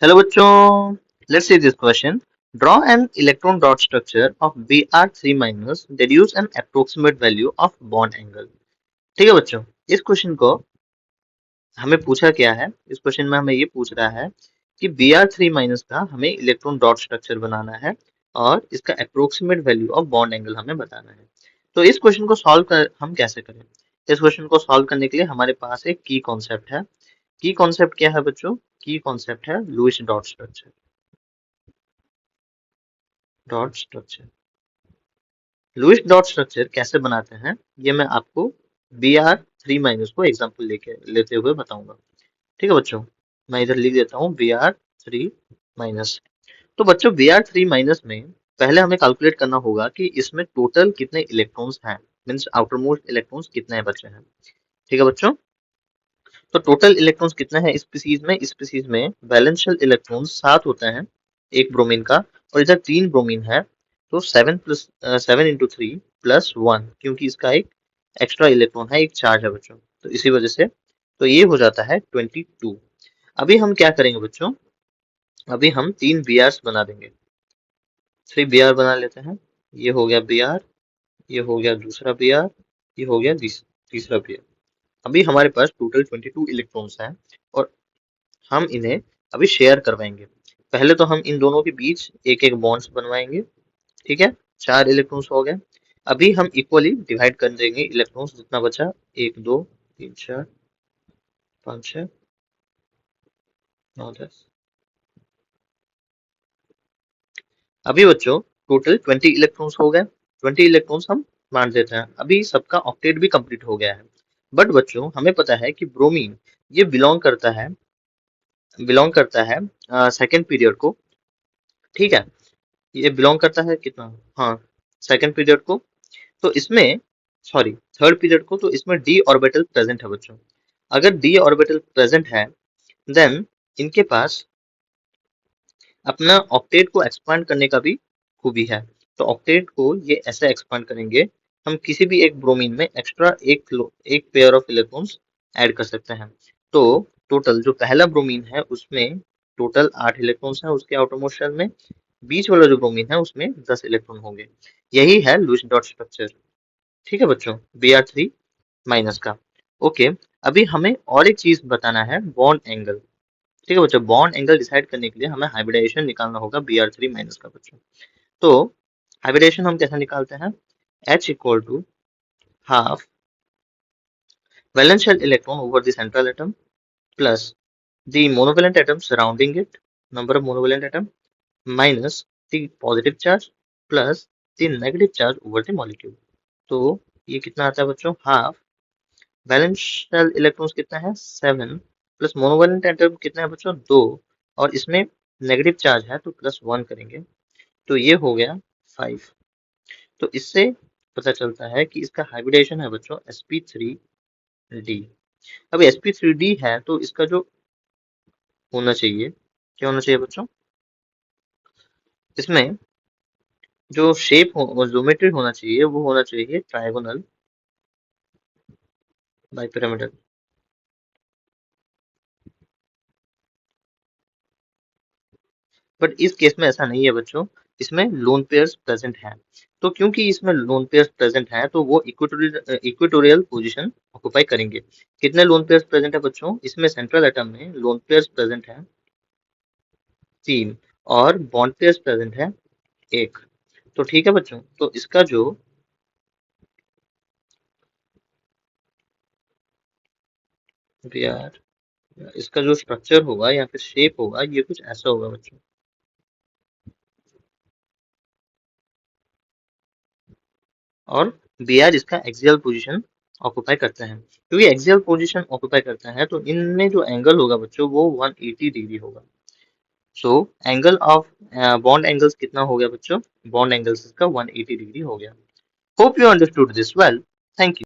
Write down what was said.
Hello बच्चों, let's see this question. Draw an electron dot structure of Br3 minus, deduce an approximate value of bond angle। ठीक है बच्चों, इस question को हमें पूछा क्या है। इस क्वेश्चन में हमें ये पूछ रहा है कि Br3 माइनस का हमें इलेक्ट्रॉन डॉट स्ट्रक्चर बनाना है और इसका approximate value of bond angle हमें बताना है। तो इस क्वेश्चन को सॉल्व कर हम कैसे करें। इस क्वेश्चन को सॉल्व करने के लिए हमारे पास एक की कॉन्सेप्ट है। की कॉन्सेप्ट क्या है बच्चों? की कॉन्सेप्ट है Lewis dot structure. Dot structure, Lewis dot structure कैसे बनाते हैं ये मैं आपको Br3 माइनस को एग्जांपल लेते हुए बताऊंगा। ठीक है बच्चों, मैं इधर लिख देता हूँ Br3 माइनस। तो बच्चों Br3 माइनस में पहले हमें कैलकुलेट करना होगा कि इसमें टोटल कितने इलेक्ट्रॉन्स हैं, मीन्स आउटर मोस्ट इलेक्ट्रॉन्स कितने बचे हैं। ठीक है बच्चों, तो टोटल इलेक्ट्रॉन्स कितने हैं इस स्पीसीज में वैलेंस शेल इलेक्ट्रॉन्स 7 होते हैं एक ब्रोमीन का, और इधर 3 ब्रोमीन है। तो 7 × 3 + 1, क्योंकि इसका एक एक्स्ट्रा इलेक्ट्रॉन है, एक चार्ज है बच्चों, तो इसी वजह से तो ये हो जाता है 22। अभी हम क्या करेंगे बच्चों, अभी हम 3 Brs बना देंगे। 3 Br बना लेते हैं। ये हो गया Br, ये हो गया दूसरा Br, ये हो गया तीसरा Br। अभी हमारे पास टोटल 22 इलेक्ट्रॉन्स हैं और हम इन्हें अभी शेयर करवाएंगे। पहले तो हम इन दोनों के बीच एक एक बॉन्ड्स बनवाएंगे। ठीक है, 4 इलेक्ट्रॉन्स हो गए। अभी हम इक्वली डिवाइड कर देंगे इलेक्ट्रॉन्स, जितना बचा 1 2 3 4 5 6 9 10। अभी बच्चों टोटल 20 इलेक्ट्रॉन्स हो गए। 20 इलेक्ट्रॉन्स हम मान देते हैं। अभी सबका ऑक्टेट भी कंप्लीट हो गया है। बट बच्चों हमें पता है कि ब्रोमीन ये बिलोंग करता है सेकेंड पीरियड को। ठीक है, ये बिलोंग करता है कितना, हाँ, सेकेंड पीरियड को। तो इसमें, सॉरी, थर्ड पीरियड को। तो इसमें डी ऑर्बिटल प्रेजेंट है बच्चों। अगर डी ऑर्बिटल प्रेजेंट है देन इनके पास अपना ऑक्टेट को एक्सपांड करने का भी खूबी है। तो ऑक्टेट को ये ऐसे एक्सपांड करेंगे, हम किसी भी एक ब्रोमीन में एक्स्ट्रा एक पेयर ऑफ इलेक्ट्रॉन्स ऐड कर सकते हैं। तो टोटल जो पहला ब्रोमीन है उसमें टोटल 8 इलेक्ट्रॉन्स हैं उसके आउटरमोस्ट शेल में। बीच वाला जो ब्रोमीन है उसमें 10 इलेक्ट्रॉन होंगे। यही है लुईस डॉट स्ट्रक्चर। ठीक है बच्चों, Br3 माइनस का। ओके, अभी हमें और एक चीज बताना है, बॉन्ड एंगल। ठीक है बच्चों, बॉन्ड एंगल डिसाइड करने के लिए हमें हाइब्रिडाइजेशन निकालना होगा Br3 माइनस का बच्चों। तो हाइब्रिडाइजेशन हम कैसे निकालते हैं, H equal to half valence shell electron over the central atom plus the monovalent atom surrounding it, number of monovalent atom, minus the positive charge plus the negative charge over the molecule. तो ये कितना आता है बच्चों, half valence shell electrons कितना है 7 plus monovalent atom कितना है बच्चों 2, और इसमें नेगेटिव चार्ज है तो +1 करेंगे, तो ये हो गया 5। तो इससे पता चलता है कि इसका हाइब्रिडेशन है बच्चों sp3d। अब sp3d है तो इसका जो होना चाहिए, क्या होना चाहिए बच्चों, इसमें जो शेप हो, ज्योमेट्री होना चाहिए, वो होना चाहिए ट्रायगोनल बाइपिरामिडल। बट इस केस में ऐसा नहीं है बच्चों, इसमें लोन पेयर्स प्रेजेंट हैं। तो क्योंकि इसमें लोन पेयर्स प्रेजेंट हैं तो वो इक्वेटोरियल पोजीशन ऑक्युपाई करेंगे। कितने लोन पेयर्स प्रेजेंट है बच्चों, इसमें सेंट्रल एटम में लोन पेयर्स प्रेजेंट है 3 और बॉन्ड पेयर्स प्रेजेंट है 1। तो ठीक है बच्चों, तो इसका जो यार इसका जो स्ट्रक्चर होगा या फिर शेप होगा ये कुछ ऐसा होगा बच्चों। और Br इसका एक्सियल पोजीशन ऑक्युपाई करते हैं। क्योंकि एक्सियल पोजीशन ऑक्युपाई करते हैं तो इनमें जो एंगल होगा बच्चों वो 180 डिग्री होगा। So angle of bond angles कितना हो गया बच्चों, बॉन्ड एंगल्स का 180 डिग्री हो गया। Hope you understood this well. Thank you.